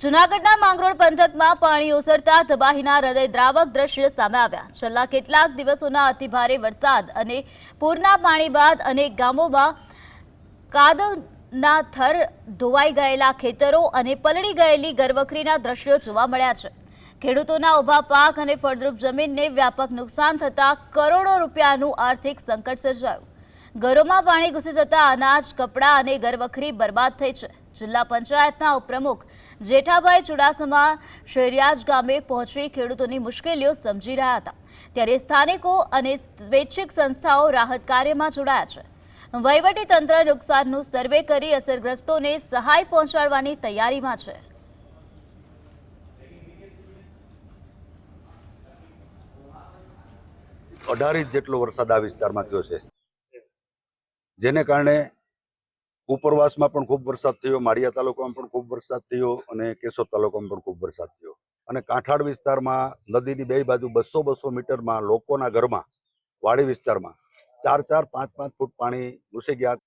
જૂનાગઢના માંગરોળ પંથકમાં પાણી ઓસરતા તબાહીના હૃદયદ્રાવક દ્રશ્ય સામે આવ્યા। છેલ્લા કેટલાક દિવસોના અતિભારે વરસાદ અને પૂરના પાણી બાદ અનેક ગામોમાં કાદવના થર ધોવાઈ ગયેલા ખેતરો અને પલળી ગયેલી ઘરવખરીના દ્રશ્યો જોવા મળ્યા છે। ખેડૂતોના ઊભા પાક અને ફળદ્રુપ જમીનને વ્યાપક નુકસાન થતા કરોડો રૂપિયાનું આર્થિક સંકટ સર્જાયું। ઘરોમાં પાણી ઘૂસી જતા અનાજ, કપડાં અને ઘરવખરી બરબાદ થઈ છે। જિલ્લા પંચાયતના ઉપપ્રમુખ જેઠાભાઈ ચુડાસમા શેરિયાજ ગામે પહોંચી ખેડૂતોની મુશ્કેલીઓ સમજી રહ્યા હતા, ત્યારે સ્થાનિકો અને સ્વૈચ્છિક સંસ્થાઓ રાહત કાર્યમાં જોડાયા છે। વહીવટી તંત્ર નુકસાનનું સર્વે કરી અસરગ્રસ્તોને સહાય પહોંચાડવાની તૈયારીમાં છે। 18 ઇંચ જેટલો વરસાદ આ વિસ્તારમાં થયો છે, જેને કારણે ઉપરવાસમાં પણ ખૂબ વરસાદ થયો, માળિયા તાલુકામાં પણ ખૂબ વરસાદ થયો અને કેશોદ તાલુકામાં પણ ખૂબ વરસાદ થયો અને કાંઠાળ વિસ્તારમાં નદીની બે બાજુ 200-200 મીટરમાં લોકોના ઘરમાં વાડી વિસ્તારમાં 4-4, 5-5 ફૂટ પાણી ઘૂસી ગયા।